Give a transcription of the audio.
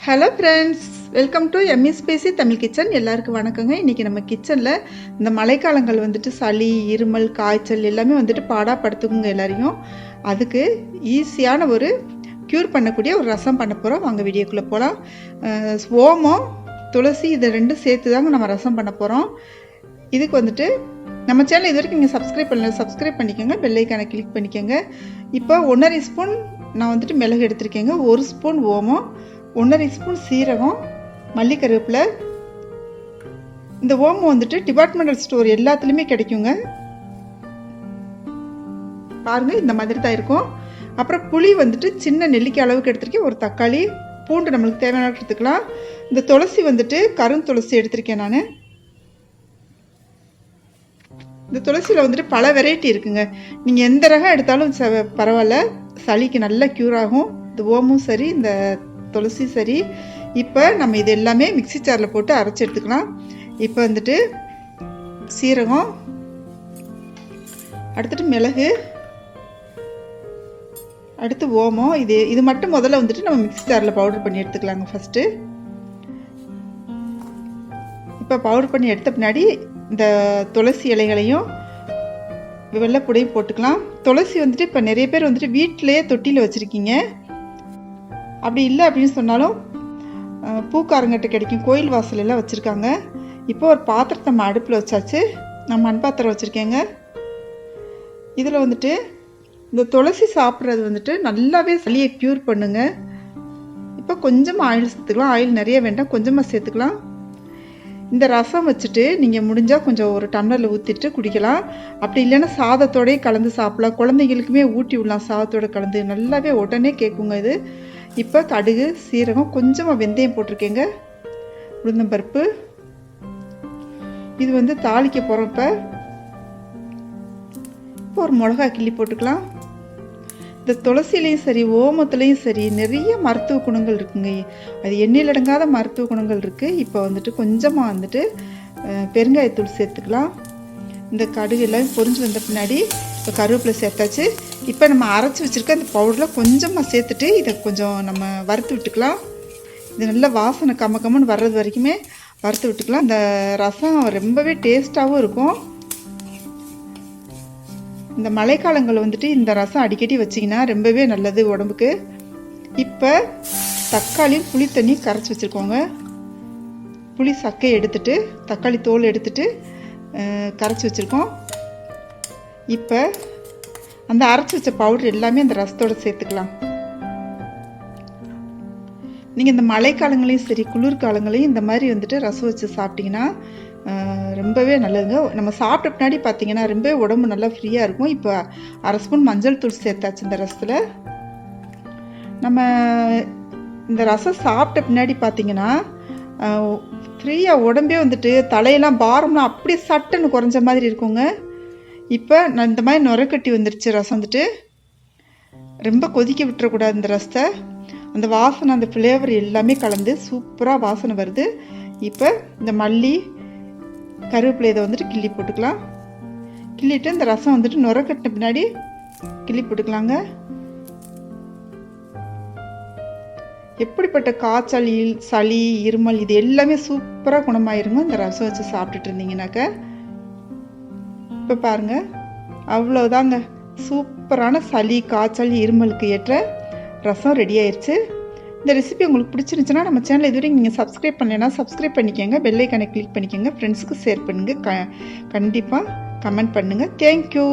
Hello friends, welcome to எம்மி spicy Tamil kitchen. எல்லாருக்கும் வணக்கங்க. இன்றைக்கி நம்ம கிச்சனில் இந்த மழைக்காலங்கள் வந்துட்டு சளி, இருமல், காய்ச்சல் எல்லாமே வந்துட்டு பாடாப்படுத்துக்குங்க எல்லாரையும். அதுக்கு ஈஸியான ஒரு க்யூர் பண்ணக்கூடிய ஒரு ரசம் பண்ண போகிறோம். வாங்க வீடியோக்குள்ளே போகலாம். ஓமம், துளசி இதை ரெண்டும் சேர்த்து தாங்க நம்ம ரசம் பண்ண போகிறோம். இதுக்கு வந்துட்டு நம்ம சேனல் இது வரைக்கும் நீங்கள் சப்ஸ்கிரைப் பண்ணிக்கோங்க, பெல் ஐக்கானை கிளிக் பண்ணிக்கோங்க. இப்போ 1.5 ஸ்பூன் நான் வந்துட்டு மிளகு எடுத்திருக்கேங்க, 1 ஸ்பூன் ஓமம், 1.5 ஸ்பூன் சீரகம், மல்லி, கருவேப்பிலை. இந்த ஓமம் வந்துட்டு டிபார்ட்மெண்டல் ஸ்டோர் எல்லாத்துலேயுமே கிடைக்குங்க. பாருங்க, இந்த மாதிரி தான் இருக்கும். அப்புறம் புளி வந்துட்டு சின்ன நெல்லிக்காய் அளவுக்கு எடுத்திருக்கேன், ஒரு தக்காளி, பூண்டு நம்மளுக்கு தேவையான எடுத்துக்கலாம். இந்த துளசி வந்துட்டு கருந்துளசி எடுத்திருக்கேன் நான். இந்த துளசியில் வந்துட்டு பல வெரைட்டி இருக்குங்க. நீங்கள் எந்த ரகம் எடுத்தாலும் பரவாயில்ல, சளிக்கு நல்லா க்யூர் ஆகும். இந்த ஓமும் சரி, இந்த துளசி சரி. இப்போ நம்ம இது எல்லாமே மிக்சி ஜாரில் போட்டு அரைச்சி எடுத்துக்கலாம். இப்போ வந்துட்டு சீரகம், அடுத்துட்டு மிளகு, அடுத்து ஓமம். இது மட்டும் முதல்ல வந்துட்டு நம்ம மிக்சி ஜாரில் பவுடர் பண்ணி எடுத்துக்கலாங்க ஃபஸ்ட்டு. இப்போ பவுடர் பண்ணி எடுத்த பின்னாடி இந்த துளசி இலைகளையும் வெள்ளைப்பொடியும் போட்டுக்கலாம். துளசி வந்துட்டு இப்போ நிறைய பேர் வந்துட்டு வீட்டிலேயே தொட்டியில் வச்சுருக்கீங்க. அப்படி இல்லை அப்படின்னு சொன்னாலும் பூக்காரங்கிட்ட கிடைக்கும், கோயில் வாசல் எல்லாம் வச்சுருக்காங்க. இப்போ ஒரு பாத்திரத்தை நம்ம அடுப்பில் வச்சாச்சு. நான் மண் பாத்திரம் வச்சுருக்கேங்க. இதில் வந்துட்டு இந்த துளசி சாப்பிட்றது வந்துட்டு நல்லாவே சளியை க்யூர் பண்ணுங்க. இப்போ கொஞ்சமாக ஆயில் சேர்த்துக்கலாம். ஆயில் நிறைய வேண்டாம், கொஞ்சமாக சேர்த்துக்கலாம். இந்த ரசம் வச்சுட்டு நீங்கள் முடிஞ்சால் கொஞ்சம் ஒரு டம்ளரில் ஊற்றிட்டு குடிக்கலாம். அப்படி இல்லைன்னா சாதத்தோடய கலந்து சாப்பிடலாம். குழந்தைங்களுக்குமே ஊட்டி விடலாம் சாதத்தோடு கலந்து, நல்லாவே உடனே கேட்குங்க இது. இப்போ கடுகு, சீரகம், கொஞ்சமாக வெந்தயம் போட்டிருக்கேங்க, உளுந்தம்பருப்பு. இது வந்து தாளிக்க போகிறப்ப இப்போ ஒரு மிளகாய் கிள்ளி போட்டுக்கலாம். இந்த துளசிலையும் சரி, ஓமத்துலேயும் சரி, நிறைய மருத்துவ குணங்கள் இருக்குங்க. அது எண்ணில் அடங்காத மருத்துவ குணங்கள் இருக்குது. இப்போ வந்துட்டு கொஞ்சமாக வந்துட்டு பெருங்காயத்தூள் சேர்த்துக்கலாம். இந்த கடுகு எல்லாம் பொரிஞ்சு வந்த பின்னாடி இப்போ கருவேப்பிலை சேர்த்தாச்சு. இப்போ நம்ம அரைச்சி வச்சுருக்க அந்த பவுடரில் கொஞ்சமாக சேர்த்துட்டு இதை கொஞ்சம் நம்ம வறுத்து விட்டுக்கலாம். இது நல்ல வாசனை கம்மன்னு வர்றது வரைக்குமே வறுத்து விட்டுக்கலாம். இந்த ரசம் ரொம்பவே டேஸ்ட்டாகவும் இருக்கும். இந்த மழைக்காலங்கள் வந்துட்டு இந்த ரசம் அடிக்கடி வச்சிங்கன்னா ரொம்பவே நல்லது உடம்புக்கு. இப்போ தக்காளியும் புளி தண்ணி கரைச்சி வச்சுருக்கோங்க. புளி சக்கையை எடுத்துட்டு, தக்காளி தோல் எடுத்துட்டு கரைச்சி வச்சுருக்கோம். இப்போ அந்த அரைச்சி வச்ச பவுடர் எல்லாமே அந்த ரசத்தோடு சேர்த்துக்கலாம். நீங்கள் இந்த மழைக்காலங்களையும் சரி, குளிர்காலங்களையும் இந்த மாதிரி வந்துட்டு ரசம் வச்சு சாப்பிட்டிங்கன்னா ரொம்பவே நல்லதுங்க. நம்ம சாப்பிட்ட பின்னாடி பார்த்தீங்கன்னா ரொம்பவே உடம்பு நல்லா ஃப்ரீயாக இருக்கும். இப்போ 1/2 ஸ்பூன் மஞ்சள் தூள் சேர்த்தாச்சு இந்த ரசத்தில். நம்ம இந்த ரசம் சாப்பிட்ட பின்னாடி பார்த்தீங்கன்னா ஃப்ரீயாக உடம்பே வந்துட்டு தலையெல்லாம் பாரம்லாம் அப்படியே சட்டுன்னு குறைஞ்ச மாதிரி இருக்குங்க. இப்போ நான் இந்த மாதிரி நுரைக்கட்டி வந்துருச்சு ரசம் வந்துட்டு. ரொம்ப கொதிக்க விட்டுறக்கூடாது இந்த ரசத்தை. அந்த வாசனை, அந்த ஃப்ளேவர் எல்லாமே கலந்து சூப்பராக வாசனை வருது. இப்போ இந்த மல்லி, கருவேப்பிலை இதை வந்துட்டு கிள்ளி போட்டுக்கலாம். கிள்ளிட்டு இந்த ரசம் வந்துட்டு நுரைக்கட்டின பின்னாடி கிள்ளி போட்டுக்கலாங்க. எப்படிப்பட்ட காய்ச்சல், சளி, இருமல் இது எல்லாமே சூப்பராக குணமாயிருங்க இந்த ரசம் வச்சு சாப்பிட்டுட்டு இருந்தீங்கன்னாக்க. இப்போ பாருங்கள், அவ்வளோதாங்க, சூப்பரான சளி, காய்ச்சல், இருமலுக்கு ஏற்ற ரசம் ரெடி ஆயிடுச்சு. இந்த ரெசிபி உங்களுக்கு பிடிச்சிருந்துச்சுன்னா நம்ம சேனல் இதுவரைக்கும் நீங்கள் சப்ஸ்கிரைப் பண்ணலைன்னா சப்ஸ்கிரைப் பண்ணிக்கோங்க, பெல் ஐக்கானை கிளிக் பண்ணிக்கோங்க, ஃப்ரெண்ட்ஸுக்கு ஷேர் பண்ணுங்கள், கண்டிப்பாக கமெண்ட் பண்ணுங்கள். தேங்க்யூ.